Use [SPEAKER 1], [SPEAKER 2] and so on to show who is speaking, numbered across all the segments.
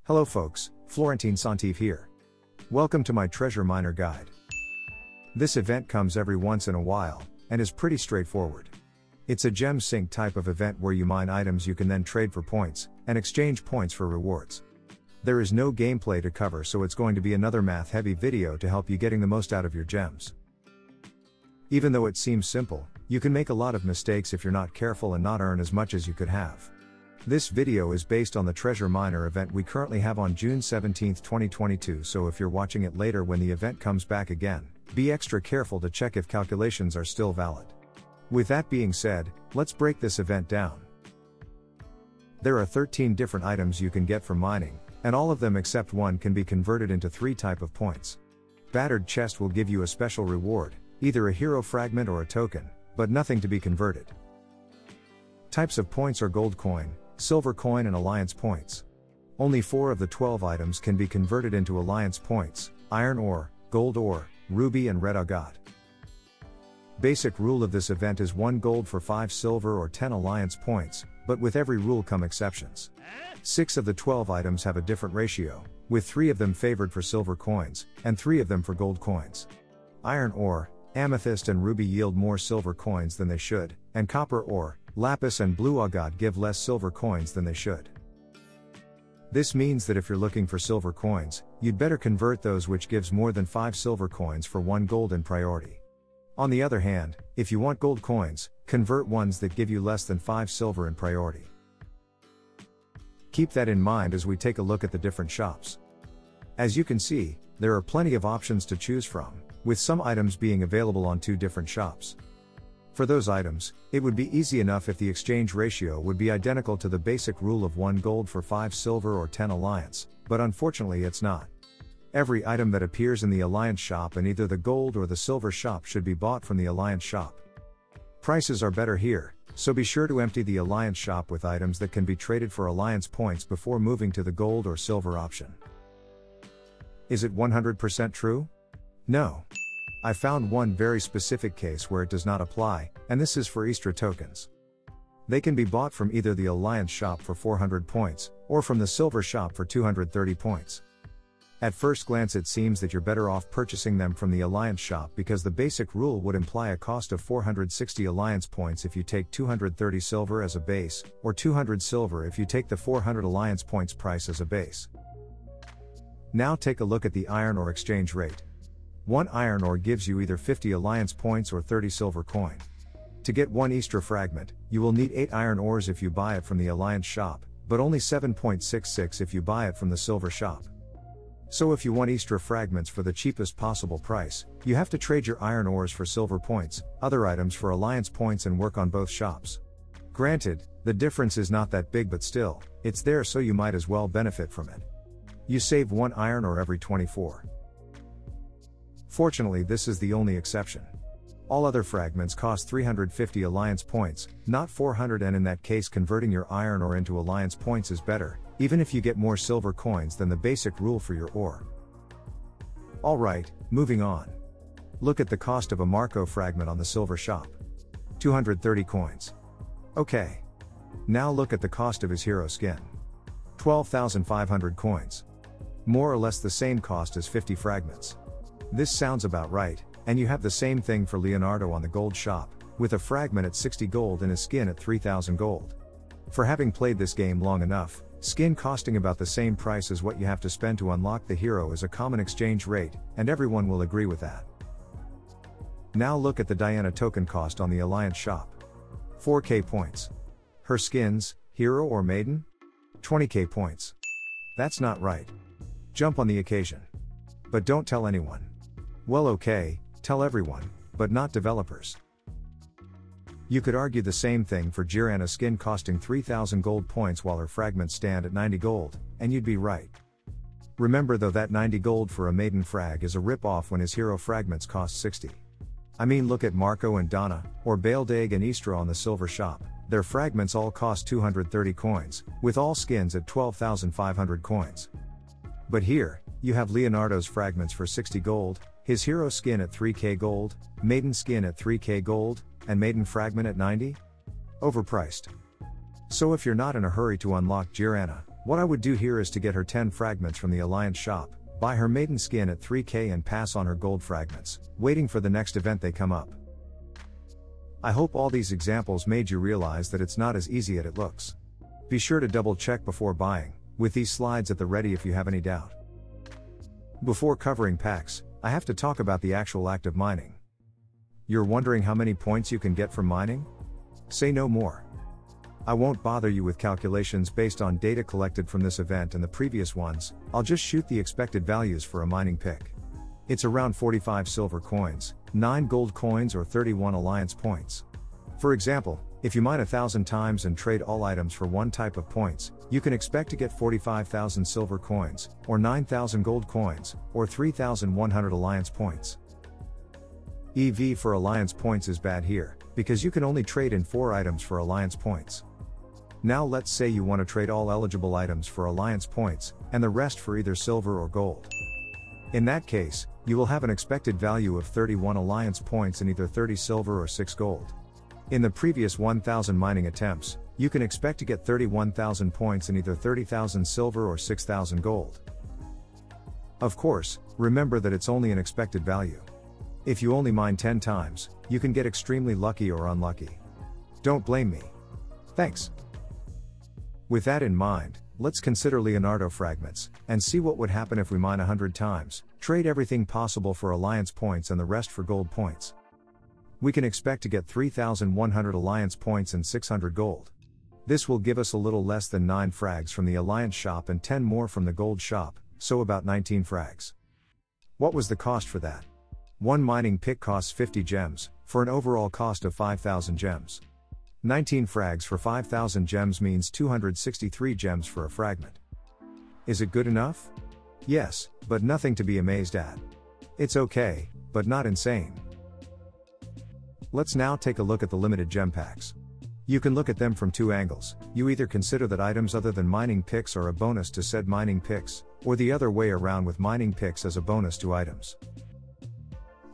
[SPEAKER 1] Hello folks, Saint-Yves here. Welcome to my treasure miner guide. This event comes every once in a while, and is pretty straightforward. It's a gem sync type of event where you mine items you can then trade for points, and exchange points for rewards. There is no gameplay to cover, so it's going to be another math heavy video to help you getting the most out of your gems. Even though it seems simple, you can make a lot of mistakes if you're not careful and not earn as much as you could have. This video is based on the treasure miner event we currently have on June 17, 2022, so if you're watching it later when the event comes back again, be extra careful to check if calculations are still valid. With that being said, let's break this event down. There are 13 different items you can get from mining, and all of them except one can be converted into 3 types of points. Battered chest will give you a special reward, either a hero fragment or a token, but nothing to be converted. Types of points are gold coin, silver coin and alliance points. Only 4 of the 12 items can be converted into alliance points: iron ore, gold ore, ruby and red agate. Basic rule of this event is 1 gold for 5 silver or 10 alliance points, but with every rule come exceptions. 6 of the 12 items have a different ratio, with 3 of them favored for silver coins, and 3 of them for gold coins. Iron ore, amethyst and ruby yield more silver coins than they should, and copper ore, lapis and blue agate give less silver coins than they should. This means that if you're looking for silver coins, you'd better convert those which gives more than 5 silver coins for 1 gold in priority. On the other hand, if you want gold coins, convert ones that give you less than 5 silver in priority. Keep that in mind as we take a look at the different shops. As you can see, there are plenty of options to choose from, with some items being available on 2 different shops. For those items, it would be easy enough if the exchange ratio would be identical to the basic rule of 1 gold for 5 silver or 10 alliance, but unfortunately it's not. Every item that appears in the alliance shop in either the gold or the silver shop should be bought from the alliance shop. Prices are better here, so be sure to empty the alliance shop with items that can be traded for alliance points before moving to the gold or silver option. Is it 100% true? No. I found one very specific case where it does not apply, and this is for Easter tokens. They can be bought from either the Alliance shop for 400 points, or from the Silver shop for 230 points. At first glance it seems that you're better off purchasing them from the Alliance shop because the basic rule would imply a cost of 460 Alliance points if you take 230 silver as a base, or 200 silver if you take the 400 Alliance points price as a base. Now take a look at the iron ore exchange rate. 1 iron ore gives you either 50 alliance points or 30 silver coin. To get 1 Easter fragment, you will need 8 iron ores if you buy it from the alliance shop, but only 7.66 if you buy it from the silver shop. So if you want Easter fragments for the cheapest possible price, you have to trade your iron ores for silver points, other items for alliance points and work on both shops. Granted, the difference is not that big, but still, it's there, so you might as well benefit from it. You save 1 iron ore every 24. Fortunately, this is the only exception. All other fragments cost 350 alliance points, not 400, and in that case converting your iron ore into alliance points is better, even if you get more silver coins than the basic rule for your ore. Alright, moving on. Look at the cost of a Marco fragment on the silver shop. 230 coins. Okay. Now look at the cost of his hero skin. 12,500 coins. More or less the same cost as 50 fragments. This sounds about right, and you have the same thing for Leonardo on the gold shop, with a fragment at 60 gold and a skin at 3,000 gold. For having played this game long enough, skin costing about the same price as what you have to spend to unlock the hero is a common exchange rate, and everyone will agree with that. Now look at the Diana token cost on the Alliance shop. 4k points. Her skins, hero or maiden? 20k points. That's not right. Jump on the occasion. But don't tell anyone. Well, okay, tell everyone, but not developers. You could argue the same thing for Jiranna skin costing 3,000 gold points while her fragments stand at 90 gold, and you'd be right. Remember though that 90 gold for a maiden frag is a rip-off when his hero fragments cost 60. I mean, look at Marco and Donna, or Baeldag and Istra on the silver shop, their fragments all cost 230 coins, with all skins at 12,500 coins. But here, you have Leonardo's fragments for 60 gold, his hero skin at 3k gold, maiden skin at 3k gold, and maiden fragment at 90? Overpriced. So if you're not in a hurry to unlock Jiranna, What I would do here is to get her 10 fragments from the Alliance shop, buy her maiden skin at 3k and pass on her gold fragments, waiting for the next event they come up. I hope all these examples made you realize that it's not as easy as it looks. Be sure to double check before buying, with these slides at the ready if you have any doubt. Before covering packs, I have to talk about the actual act of mining. You're wondering how many points you can get from mining? Say no more. I won't bother you with calculations based on data collected from this event and the previous ones, I'll just shoot the expected values for a mining pick. It's around 45 silver coins, 9 gold coins or 31 Alliance points. For example, if you mine 1,000 times and trade all items for one type of points, you can expect to get 45,000 silver coins, or 9,000 gold coins, or 3,100 Alliance points. EV for Alliance points is bad here, because you can only trade in 4 items for Alliance points. Now let's say you want to trade all eligible items for Alliance points, and the rest for either silver or gold. In that case, you will have an expected value of 31 Alliance points and either 30 silver or 6 gold. In the previous 1,000 mining attempts, you can expect to get 31,000 points and either 30,000 silver or 6,000 gold. Of course, remember that it's only an expected value. If you only mine 10 times, you can get extremely lucky or unlucky. Don't blame me. Thanks. With that in mind, let's consider Leonardo fragments, and see what would happen if we mine 100 times, trade everything possible for Alliance points and the rest for gold points. We can expect to get 3,100 Alliance points and 600 gold. This will give us a little less than 9 frags from the Alliance shop and 10 more from the gold shop, so about 19 frags. What was the cost for that? One mining pick costs 50 gems, for an overall cost of 5,000 gems. 19 frags for 5,000 gems means 263 gems for a fragment. Is it good enough? Yes, but nothing to be amazed at. It's okay, but not insane. Let's now take a look at the limited gem packs. You can look at them from 2 angles. You either consider that items other than mining picks are a bonus to said mining picks, or the other way around with mining picks as a bonus to items.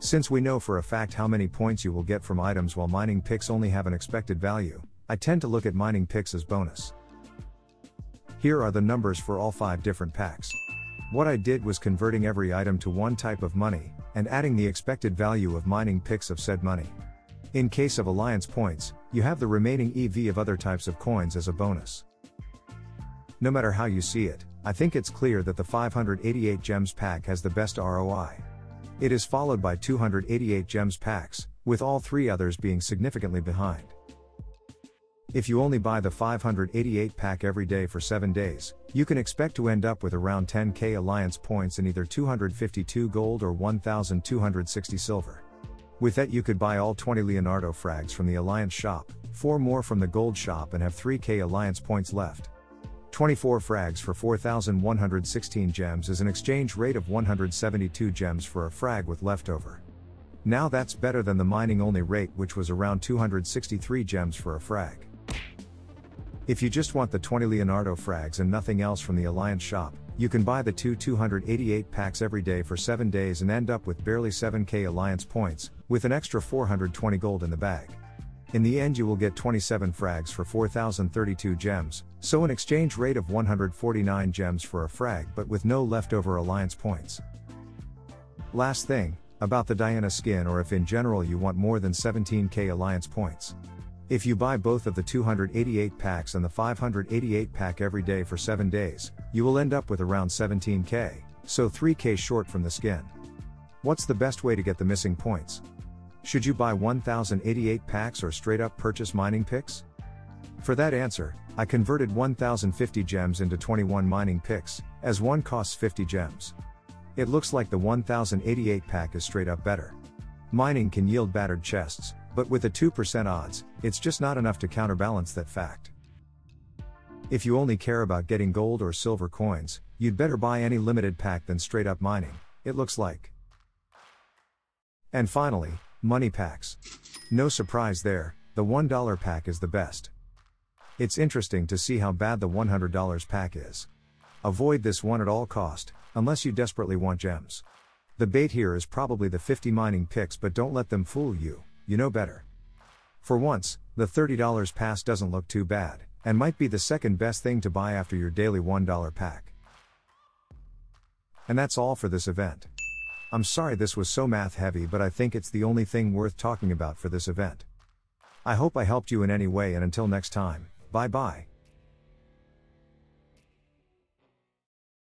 [SPEAKER 1] Since we know for a fact how many points you will get from items while mining picks only have an expected value, I tend to look at mining picks as bonus. Here are the numbers for all 5 different packs. What I did was converting every item to one type of money, and adding the expected value of mining picks of said money. In case of Alliance points, you have the remaining EV of other types of coins as a bonus. No matter how you see it, I think it's clear that the 588 gems pack has the best ROI. It is followed by 288 gems packs, with all 3 others being significantly behind. If you only buy the 588 pack every day for 7 days, you can expect to end up with around 10k Alliance points and either 252 gold or 1,260 silver. With that you could buy all 20 Leonardo frags from the Alliance shop, 4 more from the gold shop and have 3k Alliance points left. 24 frags for 4,116 gems is an exchange rate of 172 gems for a frag with leftover. Now that's better than the mining only rate, which was around 263 gems for a frag. If you just want the 20 Leonardo frags and nothing else from the Alliance shop, you can buy the 288 packs every day for 7 days and end up with barely 7k Alliance points, with an extra 420 gold in the bag. In the end you will get 27 frags for 4,032 gems, so an exchange rate of 149 gems for a frag but with no leftover Alliance points. Last thing, about the Jiranna skin, or if in general you want more than 17k Alliance points. If you buy both of the 288 packs and the 588 pack every day for 7 days, you will end up with around 17k, so 3k short from the skin. What's the best way to get the missing points? Should you buy 1,088 packs or straight up purchase mining picks? For that answer, I converted 1,050 gems into 21 mining picks, as one costs 50 gems. It looks like the 1,088 pack is straight up better. Mining can yield battered chests, but with a 2% odds, it's just not enough to counterbalance that fact. If you only care about getting gold or silver coins, you'd better buy any limited pack than straight up mining, it looks like. And finally, money packs. No surprise there, the $1 pack is the best. It's interesting to see how bad the $100 pack is. Avoid this one at all cost, unless you desperately want gems. The bait here is probably the 50 mining picks, but don't let them fool you, you know better. For once, the $30 pass doesn't look too bad, And might be the second best thing to buy after your daily $1 pack. And that's all for this event. I'm sorry this was so math heavy, but I think it's the only thing worth talking about for this event. I hope I helped you in any way, and until next time, bye bye.